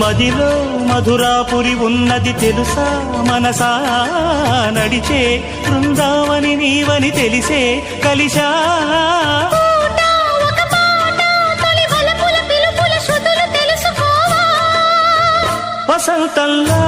మదిలో మధురాపురి ఉన్నది తెలుసా మనసా, నడిచే బృందావని నీవని తెలిసే కలిశా. వసంతంలా